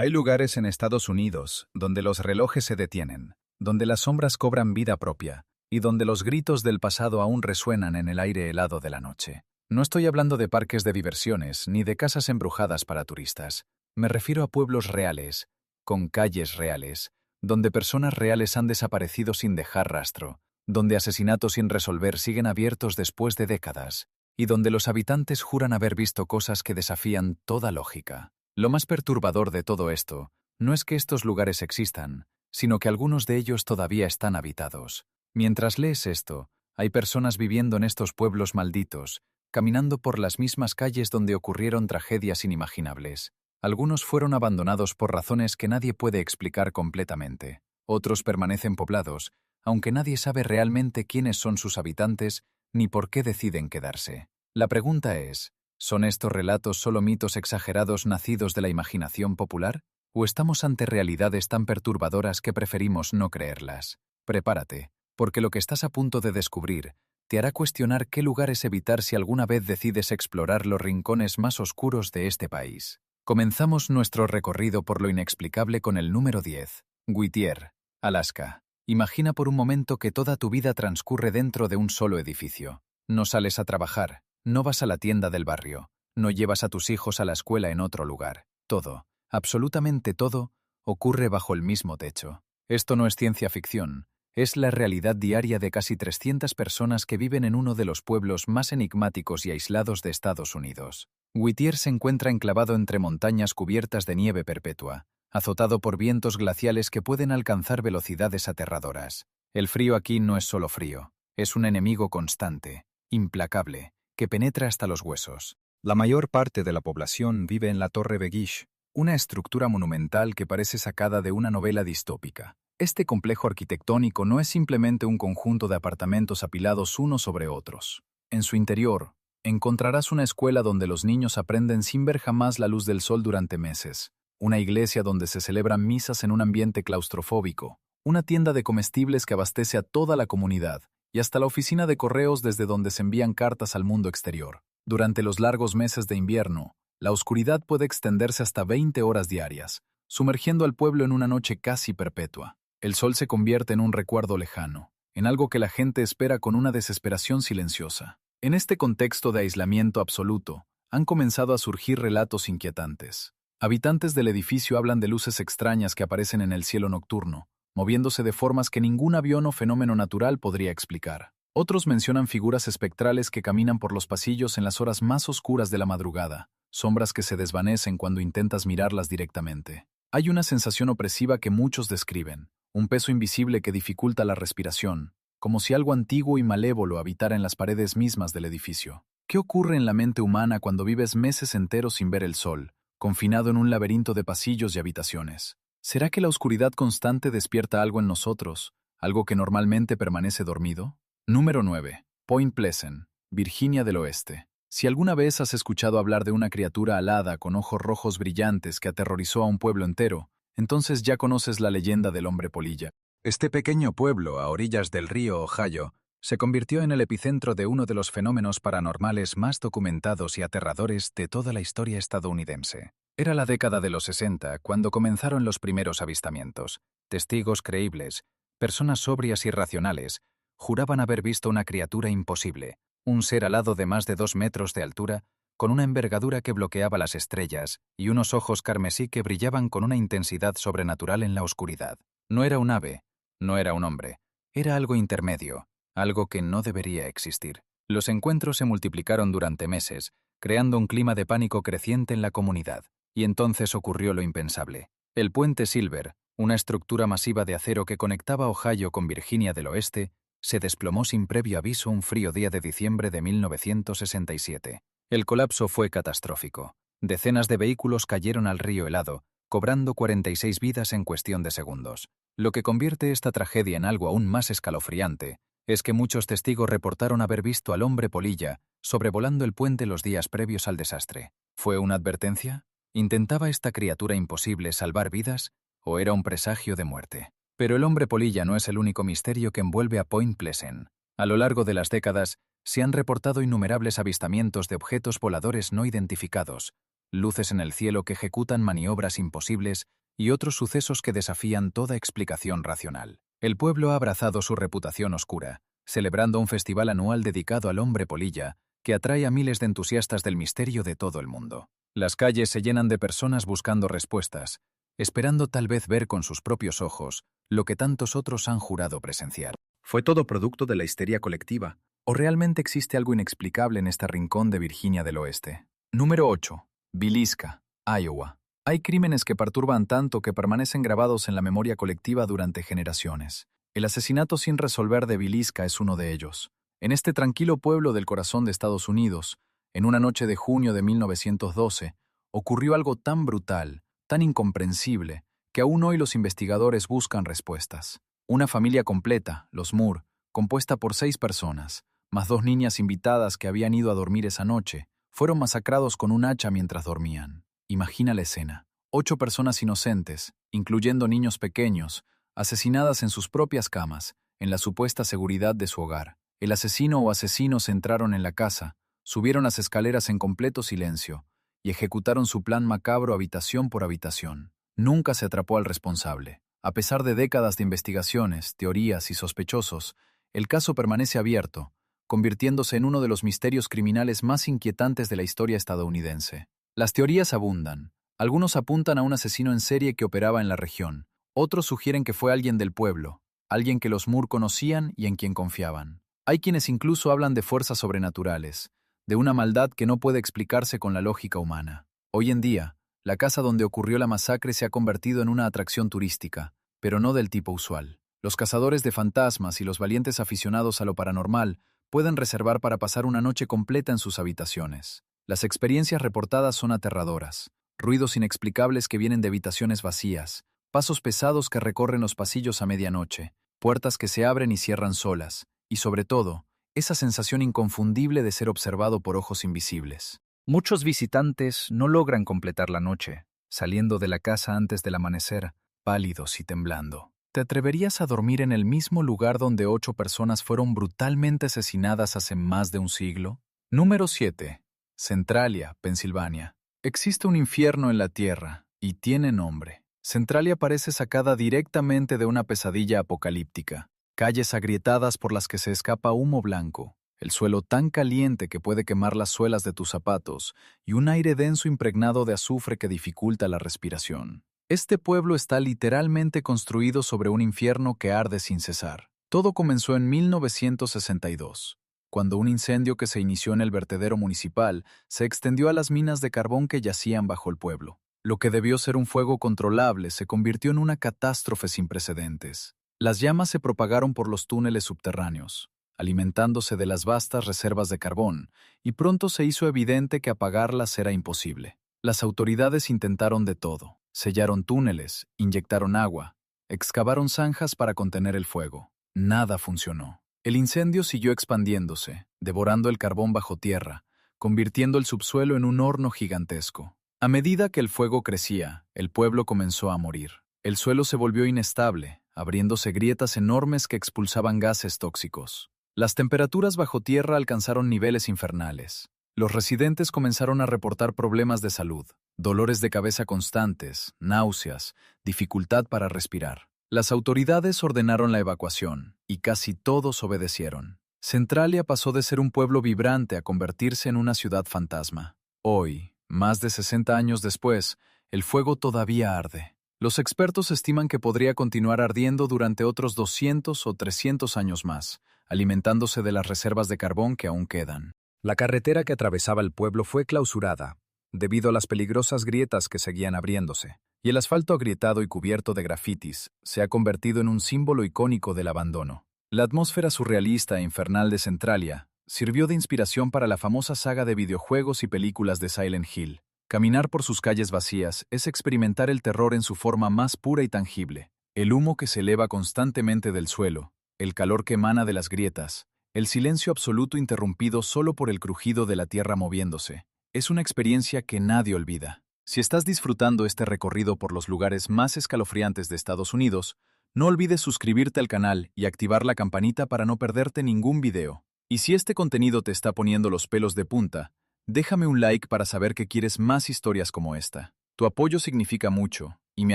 Hay lugares en Estados Unidos donde los relojes se detienen, donde las sombras cobran vida propia y donde los gritos del pasado aún resuenan en el aire helado de la noche. No estoy hablando de parques de diversiones ni de casas embrujadas para turistas. Me refiero a pueblos reales, con calles reales, donde personas reales han desaparecido sin dejar rastro, donde asesinatos sin resolver siguen abiertos después de décadas, y donde los habitantes juran haber visto cosas que desafían toda lógica. Lo más perturbador de todo esto no es que estos lugares existan, sino que algunos de ellos todavía están habitados. Mientras lees esto, hay personas viviendo en estos pueblos malditos, caminando por las mismas calles donde ocurrieron tragedias inimaginables. Algunos fueron abandonados por razones que nadie puede explicar completamente. Otros permanecen poblados, aunque nadie sabe realmente quiénes son sus habitantes ni por qué deciden quedarse. La pregunta es, ¿son estos relatos solo mitos exagerados nacidos de la imaginación popular? ¿O estamos ante realidades tan perturbadoras que preferimos no creerlas? Prepárate, porque lo que estás a punto de descubrir te hará cuestionar qué lugares evitar si alguna vez decides explorar los rincones más oscuros de este país. Comenzamos nuestro recorrido por lo inexplicable con el número 10, Whittier, Alaska. Imagina por un momento que toda tu vida transcurre dentro de un solo edificio. No sales a trabajar, no vas a la tienda del barrio, no llevas a tus hijos a la escuela en otro lugar. Todo, absolutamente todo, ocurre bajo el mismo techo. Esto no es ciencia ficción, es la realidad diaria de casi 300 personas que viven en uno de los pueblos más enigmáticos y aislados de Estados Unidos. Whittier se encuentra enclavado entre montañas cubiertas de nieve perpetua, azotado por vientos glaciales que pueden alcanzar velocidades aterradoras. El frío aquí no es solo frío, es un enemigo constante, implacable, que penetra hasta los huesos. La mayor parte de la población vive en la Torre Begish, una estructura monumental que parece sacada de una novela distópica. Este complejo arquitectónico no es simplemente un conjunto de apartamentos apilados unos sobre otros. En su interior, encontrarás una escuela donde los niños aprenden sin ver jamás la luz del sol durante meses, una iglesia donde se celebran misas en un ambiente claustrofóbico, una tienda de comestibles que abastece a toda la comunidad, y hasta la oficina de correos desde donde se envían cartas al mundo exterior. Durante los largos meses de invierno, la oscuridad puede extenderse hasta 20 horas diarias, sumergiendo al pueblo en una noche casi perpetua. El sol se convierte en un recuerdo lejano, en algo que la gente espera con una desesperación silenciosa. En este contexto de aislamiento absoluto, han comenzado a surgir relatos inquietantes. Habitantes del edificio hablan de luces extrañas que aparecen en el cielo nocturno, moviéndose de formas que ningún avión o fenómeno natural podría explicar. Otros mencionan figuras espectrales que caminan por los pasillos en las horas más oscuras de la madrugada, sombras que se desvanecen cuando intentas mirarlas directamente. Hay una sensación opresiva que muchos describen, un peso invisible que dificulta la respiración, como si algo antiguo y malévolo habitara en las paredes mismas del edificio. ¿Qué ocurre en la mente humana cuando vives meses enteros sin ver el sol, confinado en un laberinto de pasillos y habitaciones? ¿Será que la oscuridad constante despierta algo en nosotros, algo que normalmente permanece dormido? Número 9. Point Pleasant, Virginia del Oeste. Si alguna vez has escuchado hablar de una criatura alada con ojos rojos brillantes que aterrorizó a un pueblo entero, entonces ya conoces la leyenda del hombre polilla. Este pequeño pueblo, a orillas del río Ohio, se convirtió en el epicentro de uno de los fenómenos paranormales más documentados y aterradores de toda la historia estadounidense. Era la década de los 60 cuando comenzaron los primeros avistamientos. Testigos creíbles, personas sobrias y racionales, juraban haber visto una criatura imposible, un ser alado de más de 2 metros de altura, con una envergadura que bloqueaba las estrellas y unos ojos carmesí que brillaban con una intensidad sobrenatural en la oscuridad. No era un ave, no era un hombre, era algo intermedio, algo que no debería existir. Los encuentros se multiplicaron durante meses, creando un clima de pánico creciente en la comunidad, y entonces ocurrió lo impensable. El puente Silver, una estructura masiva de acero que conectaba Ohio con Virginia del Oeste, se desplomó sin previo aviso un frío día de diciembre de 1967. El colapso fue catastrófico. Decenas de vehículos cayeron al río helado, cobrando 46 vidas en cuestión de segundos. Lo que convierte esta tragedia en algo aún más escalofriante es que muchos testigos reportaron haber visto al hombre polilla sobrevolando el puente los días previos al desastre. ¿Fue una advertencia? ¿Intentaba esta criatura imposible salvar vidas o era un presagio de muerte? Pero el hombre polilla no es el único misterio que envuelve a Point Pleasant. A lo largo de las décadas, se han reportado innumerables avistamientos de objetos voladores no identificados, luces en el cielo que ejecutan maniobras imposibles y otros sucesos que desafían toda explicación racional. El pueblo ha abrazado su reputación oscura, celebrando un festival anual dedicado al hombre polilla, que atrae a miles de entusiastas del misterio de todo el mundo. Las calles se llenan de personas buscando respuestas, esperando tal vez ver con sus propios ojos lo que tantos otros han jurado presenciar. ¿Fue todo producto de la histeria colectiva? ¿O realmente existe algo inexplicable en este rincón de Virginia del Oeste? Número 8. Villisca, Iowa. Hay crímenes que perturban tanto que permanecen grabados en la memoria colectiva durante generaciones. El asesinato sin resolver de Villisca es uno de ellos. En este tranquilo pueblo del corazón de Estados Unidos, en una noche de junio de 1912, ocurrió algo tan brutal, tan incomprensible, que aún hoy los investigadores buscan respuestas. Una familia completa, los Moore, compuesta por 6 personas, más 2 niñas invitadas que habían ido a dormir esa noche, fueron masacrados con un hacha mientras dormían. Imagina la escena. 8 personas inocentes, incluyendo niños pequeños, asesinadas en sus propias camas, en la supuesta seguridad de su hogar. El asesino o asesinos entraron en la casa, subieron las escaleras en completo silencio y ejecutaron su plan macabro habitación por habitación. Nunca se atrapó al responsable. A pesar de décadas de investigaciones, teorías y sospechosos, el caso permanece abierto, convirtiéndose en uno de los misterios criminales más inquietantes de la historia estadounidense. Las teorías abundan. Algunos apuntan a un asesino en serie que operaba en la región. Otros sugieren que fue alguien del pueblo, alguien que los Moore conocían y en quien confiaban. Hay quienes incluso hablan de fuerzas sobrenaturales, de una maldad que no puede explicarse con la lógica humana. Hoy en día, la casa donde ocurrió la masacre se ha convertido en una atracción turística, pero no del tipo usual. Los cazadores de fantasmas y los valientes aficionados a lo paranormal pueden reservar para pasar una noche completa en sus habitaciones. Las experiencias reportadas son aterradoras. Ruidos inexplicables que vienen de habitaciones vacías, pasos pesados que recorren los pasillos a medianoche, puertas que se abren y cierran solas, y sobre todo, esa sensación inconfundible de ser observado por ojos invisibles. Muchos visitantes no logran completar la noche, saliendo de la casa antes del amanecer, pálidos y temblando. ¿Te atreverías a dormir en el mismo lugar donde 8 personas fueron brutalmente asesinadas hace más de un siglo? Número 7. Centralia, Pensilvania. Existe un infierno en la tierra, y tiene nombre. Centralia parece sacada directamente de una pesadilla apocalíptica. Calles agrietadas por las que se escapa humo blanco, el suelo tan caliente que puede quemar las suelas de tus zapatos y un aire denso impregnado de azufre que dificulta la respiración. Este pueblo está literalmente construido sobre un infierno que arde sin cesar. Todo comenzó en 1962, cuando un incendio que se inició en el vertedero municipal se extendió a las minas de carbón que yacían bajo el pueblo. Lo que debió ser un fuego controlable se convirtió en una catástrofe sin precedentes. Las llamas se propagaron por los túneles subterráneos, alimentándose de las vastas reservas de carbón, y pronto se hizo evidente que apagarlas era imposible. Las autoridades intentaron de todo. Sellaron túneles, inyectaron agua, excavaron zanjas para contener el fuego. Nada funcionó. El incendio siguió expandiéndose, devorando el carbón bajo tierra, convirtiendo el subsuelo en un horno gigantesco. A medida que el fuego crecía, el pueblo comenzó a morir. El suelo se volvió inestable, abriéndose grietas enormes que expulsaban gases tóxicos. Las temperaturas bajo tierra alcanzaron niveles infernales. Los residentes comenzaron a reportar problemas de salud, dolores de cabeza constantes, náuseas, dificultad para respirar. Las autoridades ordenaron la evacuación, y casi todos obedecieron. Centralia pasó de ser un pueblo vibrante a convertirse en una ciudad fantasma. Hoy, más de 60 años después, el fuego todavía arde. Los expertos estiman que podría continuar ardiendo durante otros 200 o 300 años más, alimentándose de las reservas de carbón que aún quedan. La carretera que atravesaba el pueblo fue clausurada, debido a las peligrosas grietas que seguían abriéndose, y el asfalto agrietado y cubierto de grafitis se ha convertido en un símbolo icónico del abandono. La atmósfera surrealista e infernal de Centralia sirvió de inspiración para la famosa saga de videojuegos y películas de Silent Hill. Caminar por sus calles vacías es experimentar el terror en su forma más pura y tangible. El humo que se eleva constantemente del suelo, el calor que emana de las grietas, el silencio absoluto interrumpido solo por el crujido de la tierra moviéndose, es una experiencia que nadie olvida. Si estás disfrutando este recorrido por los lugares más escalofriantes de Estados Unidos, no olvides suscribirte al canal y activar la campanita para no perderte ningún video. Y si este contenido te está poniendo los pelos de punta, Déjame un like para saber que quieres más historias como esta. Tu apoyo significa mucho y me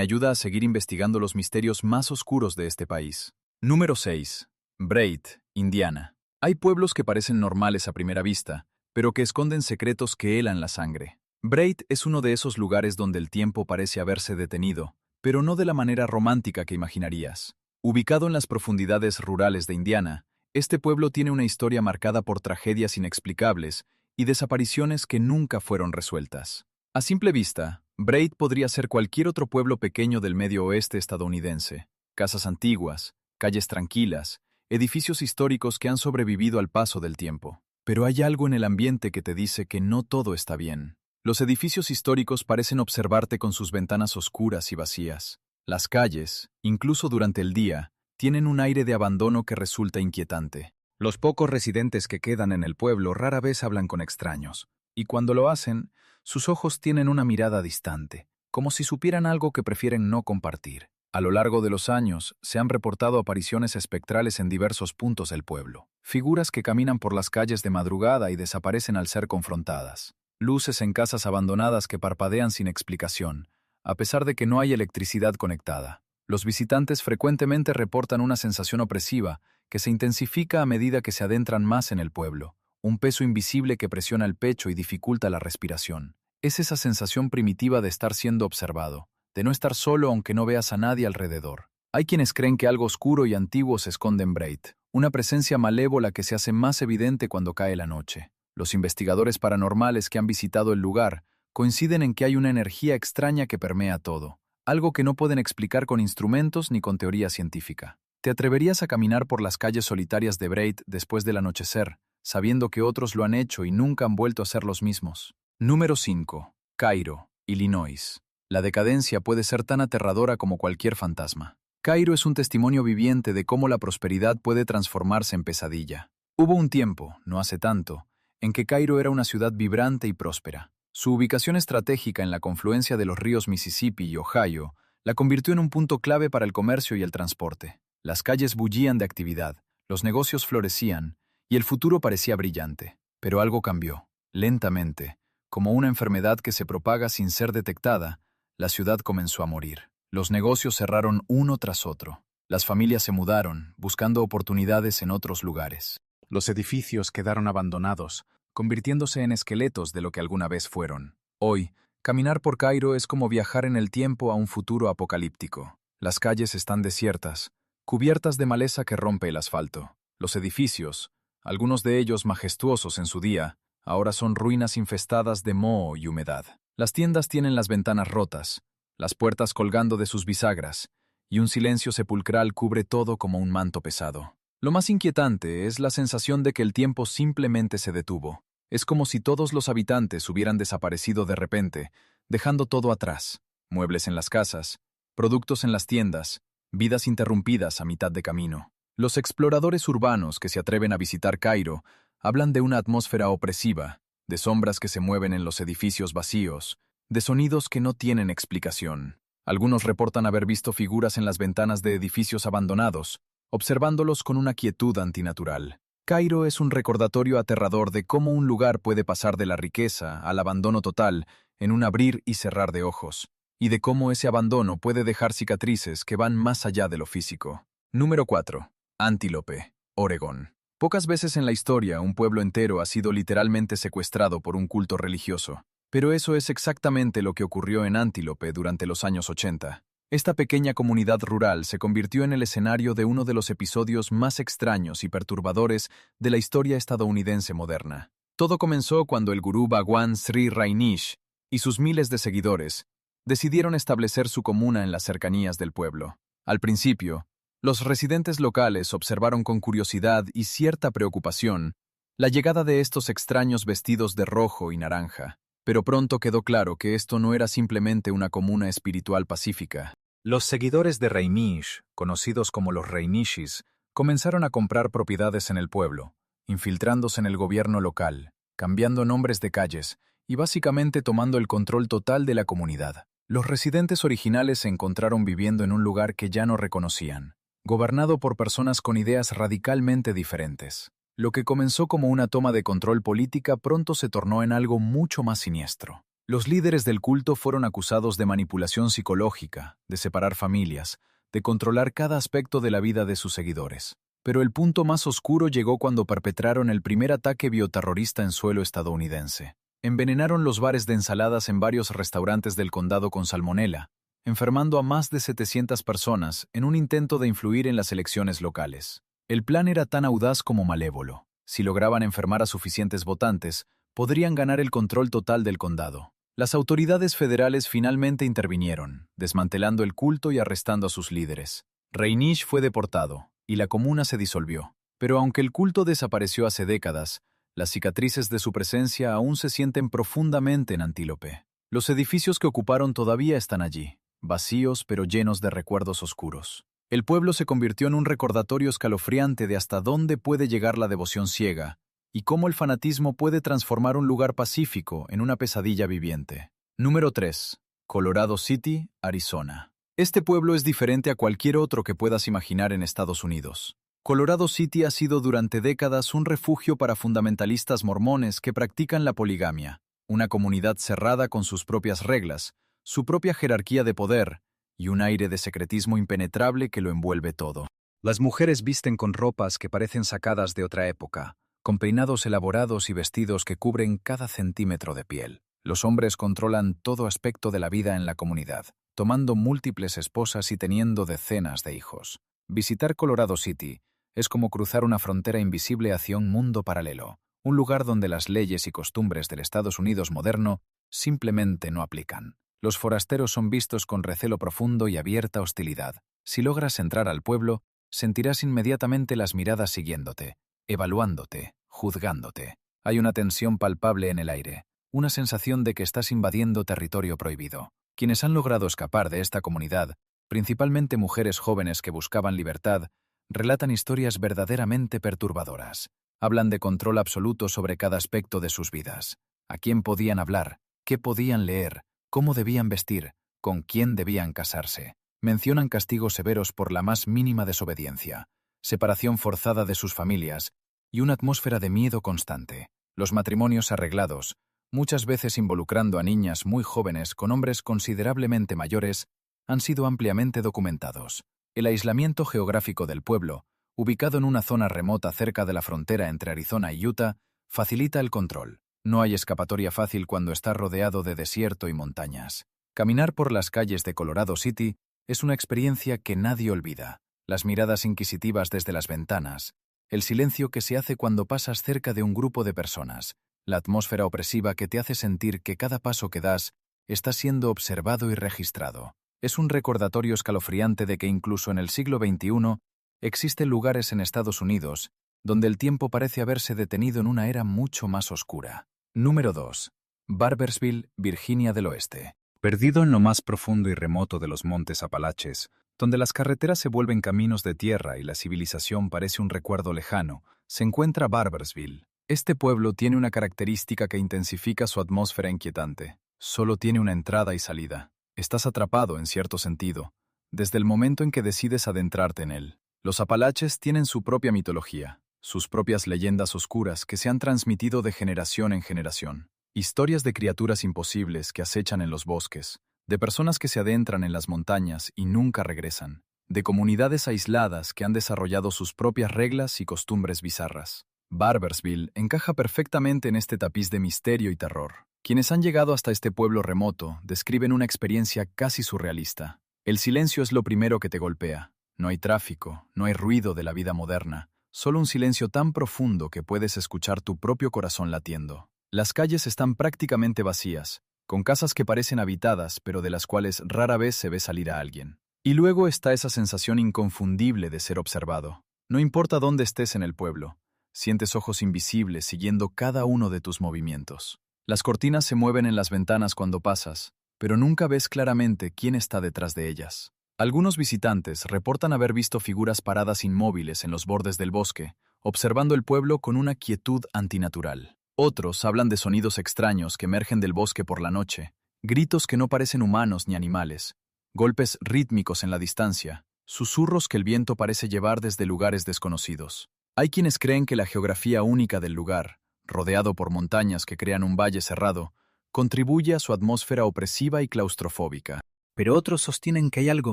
ayuda a seguir investigando los misterios más oscuros de este país. Número 6. Braid, Indiana. Hay pueblos que parecen normales a primera vista, pero que esconden secretos que helan la sangre. Braid es uno de esos lugares donde el tiempo parece haberse detenido, pero no de la manera romántica que imaginarías. Ubicado en las profundidades rurales de Indiana, este pueblo tiene una historia marcada por tragedias inexplicables y desapariciones que nunca fueron resueltas. A simple vista, Braid podría ser cualquier otro pueblo pequeño del medio oeste estadounidense. Casas antiguas, calles tranquilas, edificios históricos que han sobrevivido al paso del tiempo. Pero hay algo en el ambiente que te dice que no todo está bien. Los edificios históricos parecen observarte con sus ventanas oscuras y vacías. Las calles, incluso durante el día, tienen un aire de abandono que resulta inquietante. Los pocos residentes que quedan en el pueblo rara vez hablan con extraños, y cuando lo hacen, sus ojos tienen una mirada distante, como si supieran algo que prefieren no compartir. A lo largo de los años, se han reportado apariciones espectrales en diversos puntos del pueblo, figuras que caminan por las calles de madrugada y desaparecen al ser confrontadas, luces en casas abandonadas que parpadean sin explicación, a pesar de que no hay electricidad conectada. Los visitantes frecuentemente reportan una sensación opresiva que se intensifica a medida que se adentran más en el pueblo, un peso invisible que presiona el pecho y dificulta la respiración. Es esa sensación primitiva de estar siendo observado, de no estar solo aunque no veas a nadie alrededor. Hay quienes creen que algo oscuro y antiguo se esconde en Braid, una presencia malévola que se hace más evidente cuando cae la noche. Los investigadores paranormales que han visitado el lugar coinciden en que hay una energía extraña que permea todo, algo que no pueden explicar con instrumentos ni con teoría científica. ¿Te atreverías a caminar por las calles solitarias de Braid después del anochecer, sabiendo que otros lo han hecho y nunca han vuelto a ser los mismos? Número 5. Cairo, Illinois. La decadencia puede ser tan aterradora como cualquier fantasma. Cairo es un testimonio viviente de cómo la prosperidad puede transformarse en pesadilla. Hubo un tiempo, no hace tanto, en que Cairo era una ciudad vibrante y próspera. Su ubicación estratégica en la confluencia de los ríos Mississippi y Ohio la convirtió en un punto clave para el comercio y el transporte. Las calles bullían de actividad, los negocios florecían, y el futuro parecía brillante. Pero algo cambió. Lentamente, como una enfermedad que se propaga sin ser detectada, la ciudad comenzó a morir. Los negocios cerraron uno tras otro. Las familias se mudaron, buscando oportunidades en otros lugares. Los edificios quedaron abandonados, convirtiéndose en esqueletos de lo que alguna vez fueron. Hoy, caminar por Cairo es como viajar en el tiempo a un futuro apocalíptico. Las calles están desiertas, cubiertas de maleza que rompe el asfalto. Los edificios, algunos de ellos majestuosos en su día, ahora son ruinas infestadas de moho y humedad. Las tiendas tienen las ventanas rotas, las puertas colgando de sus bisagras, y un silencio sepulcral cubre todo como un manto pesado. Lo más inquietante es la sensación de que el tiempo simplemente se detuvo. Es como si todos los habitantes hubieran desaparecido de repente, dejando todo atrás. Muebles en las casas, productos en las tiendas, vidas interrumpidas a mitad de camino. Los exploradores urbanos que se atreven a visitar Cairo hablan de una atmósfera opresiva, de sombras que se mueven en los edificios vacíos, de sonidos que no tienen explicación. Algunos reportan haber visto figuras en las ventanas de edificios abandonados, observándolos con una quietud antinatural. Cairo es un recordatorio aterrador de cómo un lugar puede pasar de la riqueza al abandono total en un abrir y cerrar de ojos, y de cómo ese abandono puede dejar cicatrices que van más allá de lo físico. Número 4. Antílope, Oregón. Pocas veces en la historia un pueblo entero ha sido literalmente secuestrado por un culto religioso, pero eso es exactamente lo que ocurrió en Antílope durante los años 80. Esta pequeña comunidad rural se convirtió en el escenario de uno de los episodios más extraños y perturbadores de la historia estadounidense moderna. Todo comenzó cuando el gurú Bhagwan Sri Rajneesh y sus miles de seguidores decidieron establecer su comuna en las cercanías del pueblo. Al principio, los residentes locales observaron con curiosidad y cierta preocupación la llegada de estos extraños vestidos de rojo y naranja. Pero pronto quedó claro que esto no era simplemente una comuna espiritual pacífica. Los seguidores de Rajneesh, conocidos como los Rajneeshis, comenzaron a comprar propiedades en el pueblo, infiltrándose en el gobierno local, cambiando nombres de calles y básicamente tomando el control total de la comunidad. Los residentes originales se encontraron viviendo en un lugar que ya no reconocían, gobernado por personas con ideas radicalmente diferentes. Lo que comenzó como una toma de control política pronto se tornó en algo mucho más siniestro. Los líderes del culto fueron acusados de manipulación psicológica, de separar familias, de controlar cada aspecto de la vida de sus seguidores. Pero el punto más oscuro llegó cuando perpetraron el primer ataque bioterrorista en suelo estadounidense. Envenenaron los bares de ensaladas en varios restaurantes del condado con salmonela, enfermando a más de 700 personas en un intento de influir en las elecciones locales. El plan era tan audaz como malévolo. Si lograban enfermar a suficientes votantes, podrían ganar el control total del condado. Las autoridades federales finalmente intervinieron, desmantelando el culto y arrestando a sus líderes. Reinish fue deportado, y la comuna se disolvió. Pero aunque el culto desapareció hace décadas, las cicatrices de su presencia aún se sienten profundamente en Antílope. Los edificios que ocuparon todavía están allí, vacíos pero llenos de recuerdos oscuros. El pueblo se convirtió en un recordatorio escalofriante de hasta dónde puede llegar la devoción ciega y cómo el fanatismo puede transformar un lugar pacífico en una pesadilla viviente. Número 3. Colorado City, Arizona. Este pueblo es diferente a cualquier otro que puedas imaginar en Estados Unidos. Colorado City ha sido durante décadas un refugio para fundamentalistas mormones que practican la poligamia, una comunidad cerrada con sus propias reglas, su propia jerarquía de poder y un aire de secretismo impenetrable que lo envuelve todo. Las mujeres visten con ropas que parecen sacadas de otra época, con peinados elaborados y vestidos que cubren cada centímetro de piel. Los hombres controlan todo aspecto de la vida en la comunidad, tomando múltiples esposas y teniendo decenas de hijos. Visitar Colorado City es como cruzar una frontera invisible hacia un mundo paralelo, un lugar donde las leyes y costumbres del Estados Unidos moderno simplemente no aplican. Los forasteros son vistos con recelo profundo y abierta hostilidad. Si logras entrar al pueblo, sentirás inmediatamente las miradas siguiéndote, evaluándote, juzgándote. Hay una tensión palpable en el aire, una sensación de que estás invadiendo territorio prohibido. Quienes han logrado escapar de esta comunidad, principalmente mujeres jóvenes que buscaban libertad, relatan historias verdaderamente perturbadoras. Hablan de control absoluto sobre cada aspecto de sus vidas. A quién podían hablar, qué podían leer, cómo debían vestir, con quién debían casarse. Mencionan castigos severos por la más mínima desobediencia, separación forzada de sus familias y una atmósfera de miedo constante. Los matrimonios arreglados, muchas veces involucrando a niñas muy jóvenes con hombres considerablemente mayores, han sido ampliamente documentados. El aislamiento geográfico del pueblo, ubicado en una zona remota cerca de la frontera entre Arizona y Utah, facilita el control. No hay escapatoria fácil cuando está rodeado de desierto y montañas. Caminar por las calles de Colorado City es una experiencia que nadie olvida. Las miradas inquisitivas desde las ventanas, el silencio que se hace cuando pasas cerca de un grupo de personas, la atmósfera opresiva que te hace sentir que cada paso que das está siendo observado y registrado. Es un recordatorio escalofriante de que incluso en el siglo XXI existen lugares en Estados Unidos donde el tiempo parece haberse detenido en una era mucho más oscura. Número 2. Barboursville, Virginia del Oeste. Perdido en lo más profundo y remoto de los montes Apalaches, donde las carreteras se vuelven caminos de tierra y la civilización parece un recuerdo lejano, se encuentra Barboursville. Este pueblo tiene una característica que intensifica su atmósfera inquietante. Solo tiene una entrada y salida. Estás atrapado, en cierto sentido, desde el momento en que decides adentrarte en él. Los Apalaches tienen su propia mitología, sus propias leyendas oscuras que se han transmitido de generación en generación. Historias de criaturas imposibles que acechan en los bosques, de personas que se adentran en las montañas y nunca regresan, de comunidades aisladas que han desarrollado sus propias reglas y costumbres bizarras. Barboursville encaja perfectamente en este tapiz de misterio y terror. Quienes han llegado hasta este pueblo remoto describen una experiencia casi surrealista. El silencio es lo primero que te golpea. No hay tráfico, no hay ruido de la vida moderna, solo un silencio tan profundo que puedes escuchar tu propio corazón latiendo. Las calles están prácticamente vacías, con casas que parecen habitadas, pero de las cuales rara vez se ve salir a alguien. Y luego está esa sensación inconfundible de ser observado. No importa dónde estés en el pueblo, sientes ojos invisibles siguiendo cada uno de tus movimientos. Las cortinas se mueven en las ventanas cuando pasas, pero nunca ves claramente quién está detrás de ellas. Algunos visitantes reportan haber visto figuras paradas inmóviles en los bordes del bosque, observando el pueblo con una quietud antinatural. Otros hablan de sonidos extraños que emergen del bosque por la noche, gritos que no parecen humanos ni animales, golpes rítmicos en la distancia, susurros que el viento parece llevar desde lugares desconocidos. Hay quienes creen que la geografía única del lugar, rodeado por montañas que crean un valle cerrado, contribuye a su atmósfera opresiva y claustrofóbica. Pero otros sostienen que hay algo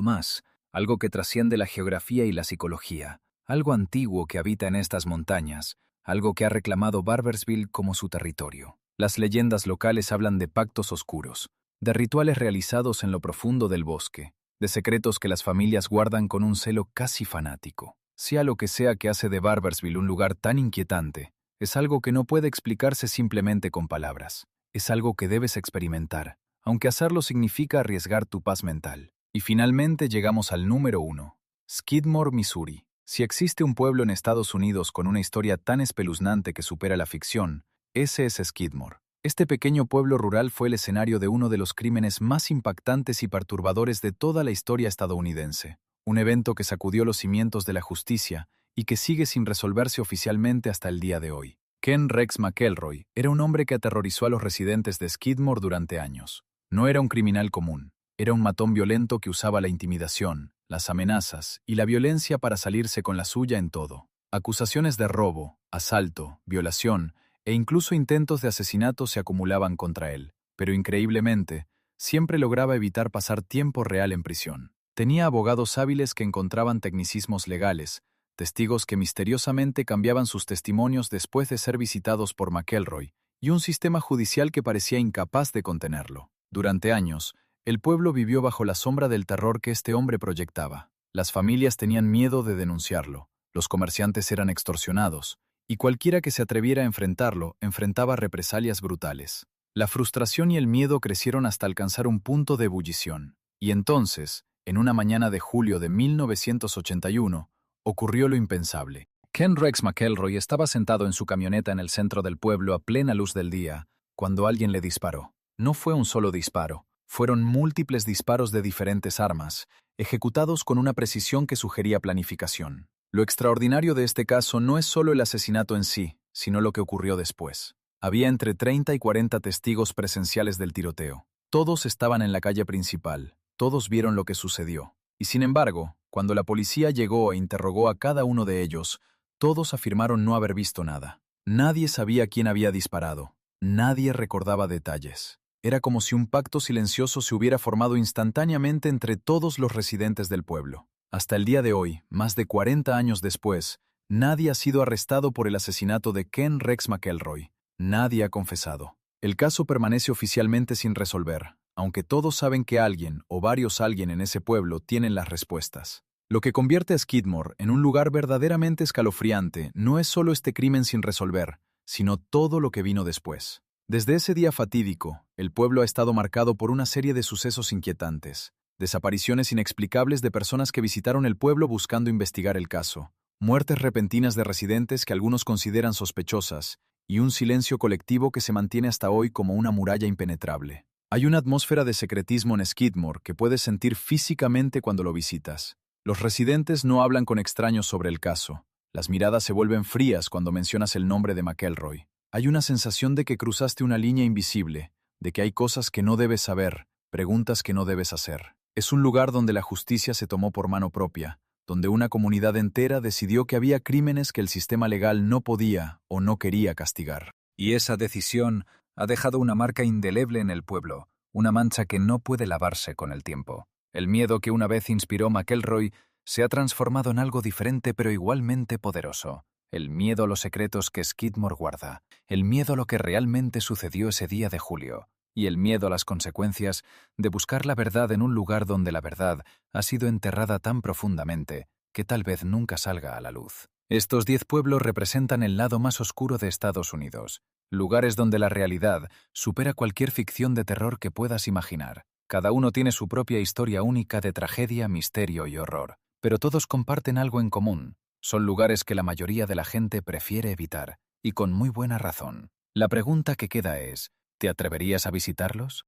más, algo que trasciende la geografía y la psicología, algo antiguo que habita en estas montañas, algo que ha reclamado Barboursville como su territorio. Las leyendas locales hablan de pactos oscuros, de rituales realizados en lo profundo del bosque, de secretos que las familias guardan con un celo casi fanático. Sea lo que sea que hace de Barboursville un lugar tan inquietante, es algo que no puede explicarse simplemente con palabras. Es algo que debes experimentar, aunque hacerlo significa arriesgar tu paz mental. Y finalmente llegamos al número 1. Skidmore, Missouri. Si existe un pueblo en Estados Unidos con una historia tan espeluznante que supera la ficción, ese es Skidmore. Este pequeño pueblo rural fue el escenario de uno de los crímenes más impactantes y perturbadores de toda la historia estadounidense. Un evento que sacudió los cimientos de la justicia y que sigue sin resolverse oficialmente hasta el día de hoy. Ken Rex McElroy era un hombre que aterrorizó a los residentes de Skidmore durante años. No era un criminal común, era un matón violento que usaba la intimidación, las amenazas y la violencia para salirse con la suya en todo. Acusaciones de robo, asalto, violación e incluso intentos de asesinato se acumulaban contra él, pero increíblemente, siempre lograba evitar pasar tiempo real en prisión. Tenía abogados hábiles que encontraban tecnicismos legales, testigos que misteriosamente cambiaban sus testimonios después de ser visitados por McElroy, y un sistema judicial que parecía incapaz de contenerlo. Durante años, el pueblo vivió bajo la sombra del terror que este hombre proyectaba. Las familias tenían miedo de denunciarlo, los comerciantes eran extorsionados, y cualquiera que se atreviera a enfrentarlo enfrentaba represalias brutales. La frustración y el miedo crecieron hasta alcanzar un punto de ebullición. Y entonces, en una mañana de julio de 1981, ocurrió lo impensable. Ken Rex McElroy estaba sentado en su camioneta en el centro del pueblo a plena luz del día, cuando alguien le disparó. No fue un solo disparo, fueron múltiples disparos de diferentes armas, ejecutados con una precisión que sugería planificación. Lo extraordinario de este caso no es solo el asesinato en sí, sino lo que ocurrió después. Había entre 30 y 40 testigos presenciales del tiroteo. Todos estaban en la calle principal, todos vieron lo que sucedió. Y sin embargo, cuando la policía llegó e interrogó a cada uno de ellos, todos afirmaron no haber visto nada. Nadie sabía quién había disparado. Nadie recordaba detalles. Era como si un pacto silencioso se hubiera formado instantáneamente entre todos los residentes del pueblo. Hasta el día de hoy, más de 40 años después, nadie ha sido arrestado por el asesinato de Ken Rex McElroy. Nadie ha confesado. El caso permanece oficialmente sin resolver, aunque todos saben que alguien o varios alguien en ese pueblo tienen las respuestas. Lo que convierte a Skidmore en un lugar verdaderamente escalofriante no es solo este crimen sin resolver, sino todo lo que vino después. Desde ese día fatídico, el pueblo ha estado marcado por una serie de sucesos inquietantes. Desapariciones inexplicables de personas que visitaron el pueblo buscando investigar el caso, muertes repentinas de residentes que algunos consideran sospechosas, y un silencio colectivo que se mantiene hasta hoy como una muralla impenetrable. Hay una atmósfera de secretismo en Skidmore que puedes sentir físicamente cuando lo visitas. Los residentes no hablan con extraños sobre el caso. Las miradas se vuelven frías cuando mencionas el nombre de McElroy. Hay una sensación de que cruzaste una línea invisible, de que hay cosas que no debes saber, preguntas que no debes hacer. Es un lugar donde la justicia se tomó por mano propia, donde una comunidad entera decidió que había crímenes que el sistema legal no podía o no quería castigar. Y esa decisión ha dejado una marca indeleble en el pueblo, una mancha que no puede lavarse con el tiempo. El miedo que una vez inspiró McElroy se ha transformado en algo diferente pero igualmente poderoso. El miedo a los secretos que Skidmore guarda, el miedo a lo que realmente sucedió ese día de julio, y el miedo a las consecuencias de buscar la verdad en un lugar donde la verdad ha sido enterrada tan profundamente que tal vez nunca salga a la luz. Estos 10 pueblos representan el lado más oscuro de Estados Unidos, lugares donde la realidad supera cualquier ficción de terror que puedas imaginar. Cada uno tiene su propia historia única de tragedia, misterio y horror, pero todos comparten algo en común. Son lugares que la mayoría de la gente prefiere evitar, y con muy buena razón. La pregunta que queda es, ¿te atreverías a visitarlos?